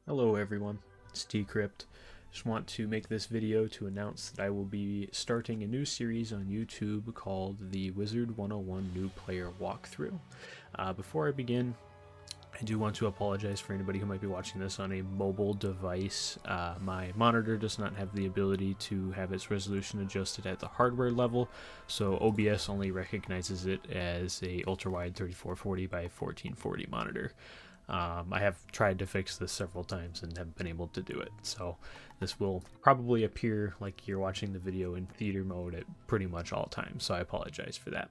Hello everyone, it's Decrypt. Just want to make this video to announce that I will be starting a new series on YouTube called the Wizard101 New Player Walkthrough. Before I begin, I do want to apologize for anybody who might be watching this on a mobile device. My monitor does not have the ability to have its resolution adjusted at the hardware level, so OBS only recognizes it as a ultra-wide 3440 by 1440 monitor. I have tried to fix this several times and haven't been able to do it, so this will probably appear like you're watching the video in theater mode at pretty much all times, so I apologize for that.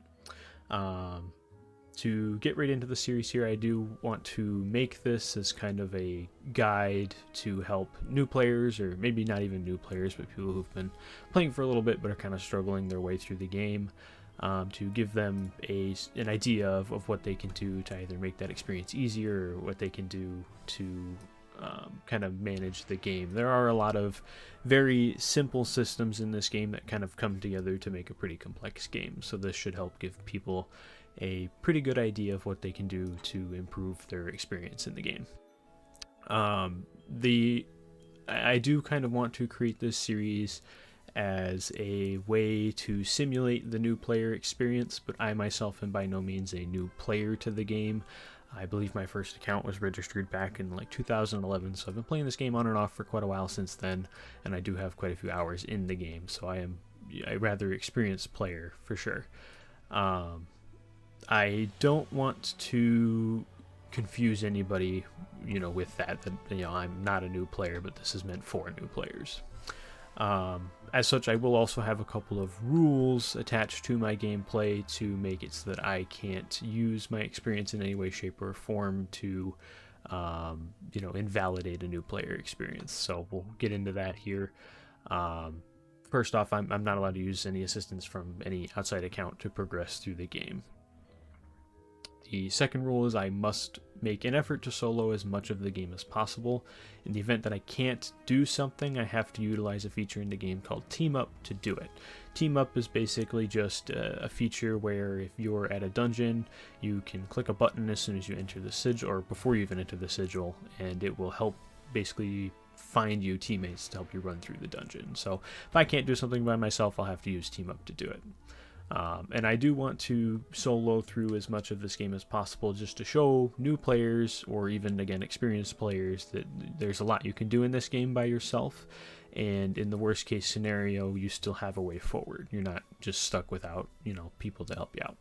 To get right into the series here, I do want to make this as kind of a guide to help new players, or maybe not even new players, but people who've been playing for a little bit but are kind of struggling their way through the game. To give them an idea of what they can do to either make that experience easier or what they can do to kind of manage the game. There are a lot of very simple systems in this game that kind of come together to make a pretty complex game, so this should help give people a pretty good idea of what they can do to improve their experience in the game. I do kind of want to create this series as a way to simulate the new player experience, but I myself am by no means a new player to the game. I believe my first account was registered back in like 2011, so I've been playing this game on and off for quite a while since then, and I do have quite a few hours in the game, so I am a rather experienced player for sure. I don't want to confuse anybody, with that I'm not a new player, but this is meant for new players. As such, I will also have a couple of rules attached to my gameplay to make it so that I can't use my experience in any way, shape, or form to, invalidate a new player experience. So we'll get into that here. First off, I'm not allowed to use any assistance from any outside account to progress through the game. The second rule is I must make an effort to solo as much of the game as possible. In the event that I can't do something, I have to utilize a feature in the game called Team Up to do it. Team Up is basically just a feature where if you're at a dungeon, you can click a button as soon as you enter the sigil, or before you even enter the sigil, and it will help basically find you teammates to help you run through the dungeon. So if I can't do something by myself, I'll have to use Team Up to do it. And I do want to solo through as much of this game as possible just to show new players, or even, again, experienced players, that there's a lot you can do in this game by yourself, and in the worst case scenario, you still have a way forward. You're not just stuck without, people to help you out.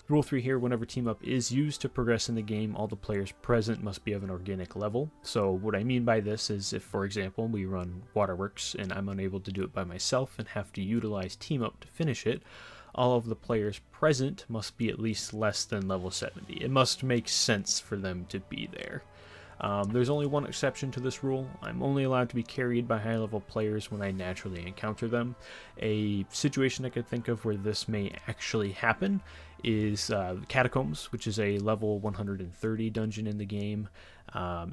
Rule 3 here, whenever Team Up is used to progress in the game, all the players present must be of an organic level. So what I mean by this is if, for example, we run Waterworks and I'm unable to do it by myself and have to utilize Team Up to finish it, all of the players present must be at least less than level 70. It must make sense for them to be there. There's only one exception to this rule. I'm only allowed to be carried by high-level players when I naturally encounter them. A situation I could think of where this may actually happen is Catacombs, which is a level 130 dungeon in the game.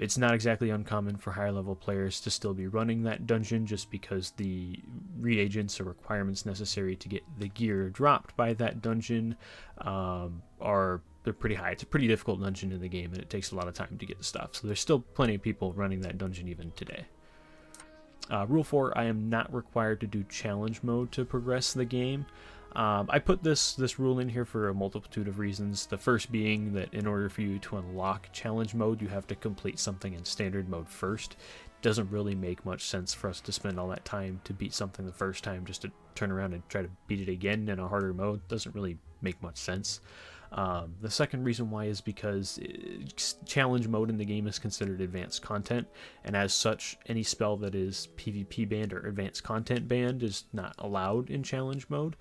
It's not exactly uncommon for higher-level players to still be running that dungeon just because the reagents or requirements necessary to get the gear dropped by that dungeon they're pretty high. It's a pretty difficult dungeon in the game, and it takes a lot of time to get the stuff. So there's still plenty of people running that dungeon even today. Rule 4, I am not required to do challenge mode to progress the game. I put this rule in here for a multitude of reasons. The first being that in order for you to unlock challenge mode, you have to complete something in standard mode first. It doesn't really make much sense for us to spend all that time to beat something the first time just to turn around and try to beat it again in a harder mode. Doesn't really make much sense. The second reason why is because challenge mode in the game is considered advanced content, and as such, any spell that is PvP banned or advanced content banned is not allowed in challenge mode,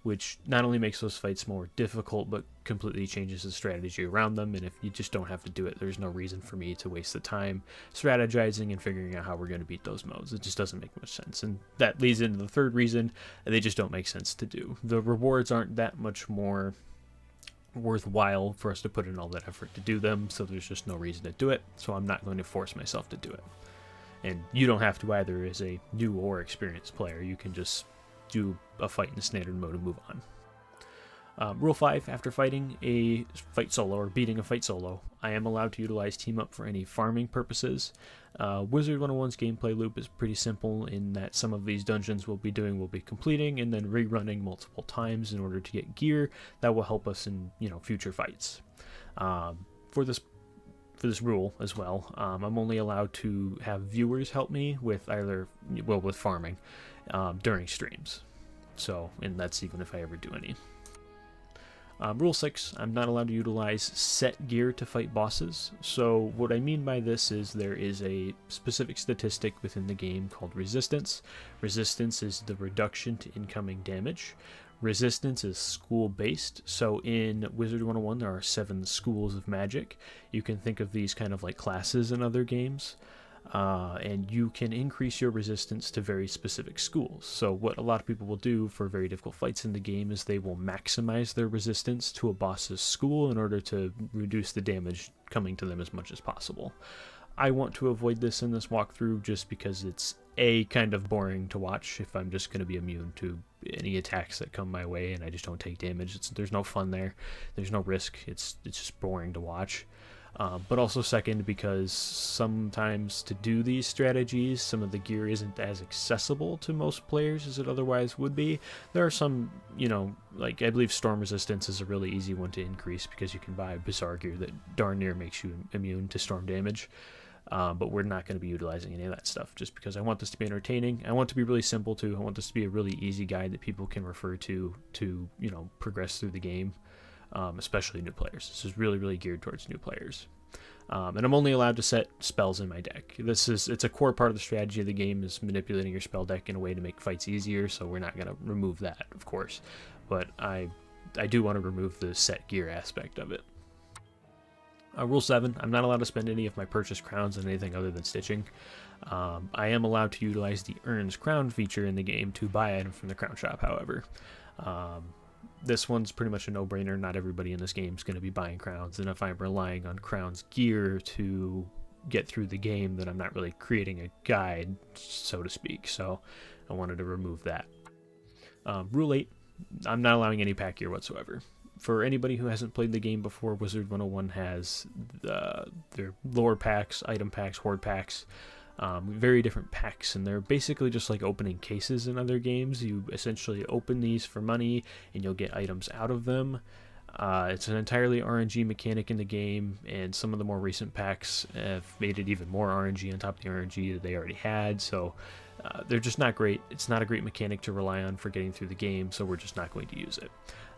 which not only makes those fights more difficult, but completely changes the strategy around them. And if you just don't have to do it, there's no reason for me to waste the time strategizing and figuring out how we're going to beat those modes. It just doesn't make much sense. And that leads into the third reason: they just don't make sense to do. The rewards aren't that much more worthwhile for us to put in all that effort to do them, so there's just no reason to do it, so I'm not going to force myself to do it. And you don't have to either as a new or experienced player. You can just do a fight in standard mode and move on. Rule 5, after fighting a fight solo or beating a fight solo, I am allowed to utilize team up for any farming purposes. Wizard101's gameplay loop is pretty simple in that some of these dungeons we'll be completing and then rerunning multiple times in order to get gear that will help us in future fights. For this rule as well, I'm only allowed to have viewers help me with with farming during streams. So, and that's even if I ever do any. Rule 6, I'm not allowed to utilize set gear to fight bosses. So what I mean by this is there is a specific statistic within the game called resistance. Resistance is the reduction to incoming damage. Resistance is school-based, so in Wizard101 there are 7 schools of magic. You can think of these kind of like classes in other games. And you can increase your resistance to very specific schools. So what a lot of people will do for very difficult fights in the game is they will maximize their resistance to a boss's school in order to reduce the damage coming to them as much as possible. I want to avoid this in this walkthrough just because it's kind of boring to watch if I'm just going to be immune to any attacks that come my way and I just don't take damage. There's no fun there. There's no risk. It's just boring to watch. But also second, because sometimes to do these strategies, some of the gear isn't as accessible to most players as it otherwise would be. There are some, like I believe storm resistance is a really easy one to increase because you can buy bizarre gear that darn near makes you immune to storm damage. But we're not going to be utilizing any of that stuff just because I want this to be entertaining. I want it to be really simple too. I want this to be a really easy guide that people can refer to progress through the game. Especially new players. This is really, really geared towards new players. And I'm only allowed to set spells in my deck. It's a core part of the strategy of the game is manipulating your spell deck in a way to make fights easier, so we're not going to remove that, of course. But I do want to remove the set gear aspect of it. Rule 7, I'm not allowed to spend any of my purchased crowns on anything other than stitching. I am allowed to utilize the Earns Crown feature in the game to buy items from the crown shop, however. This one's pretty much a no-brainer. Not everybody in this game is going to be buying crowns, and if I'm relying on crowns gear to get through the game, then I'm not really creating a guide, so to speak, so I wanted to remove that. Rule 8, I'm not allowing any pack gear whatsoever. For anybody who hasn't played the game before, Wizard101 has their lore packs, item packs, horde packs, very different packs, and they're basically just like opening cases in other games. You essentially open these for money and you'll get items out of them. It's an entirely RNG mechanic in the game, and some of the more recent packs have made it even more RNG on top of the RNG that they already had, so they're just not great. It's not a great mechanic to rely on for getting through the game, so we're just not going to use it.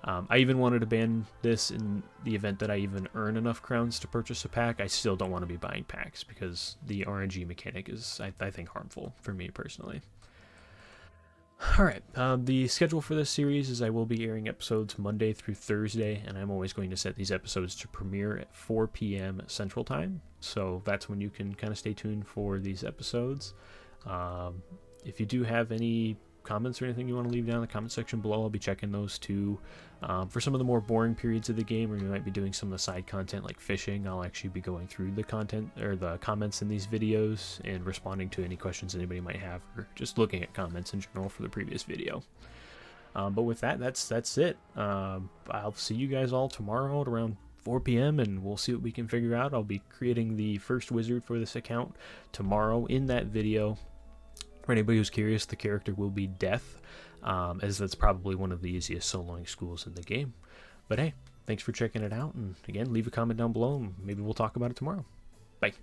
I even wanted to ban this in the event that I even earn enough crowns to purchase a pack. I still don't want to be buying packs because the RNG mechanic is, I think, harmful for me personally. Alright, the schedule for this series is I will be airing episodes Monday through Thursday, and I'm always going to set these episodes to premiere at 4 p.m. Central Time, so that's when you can kind of stay tuned for these episodes. If you do have any comments or anything you want to leave down in the comment section below, I'll be checking those too. For some of the more boring periods of the game, where you might be doing some of the side content like fishing, I'll actually be going through the content or the comments in these videos and responding to any questions anybody might have, or just looking at comments in general for the previous video. But with that, that's it. I'll see you guys all tomorrow at around 4 p.m. and we'll see what we can figure out. I'll be creating the first wizard for this account tomorrow in that video. For anybody who's curious, the character will be Death, as that's probably one of the easiest soloing schools in the game. But hey, thanks for checking it out, and again, leave a comment down below, and maybe we'll talk about it tomorrow. Bye.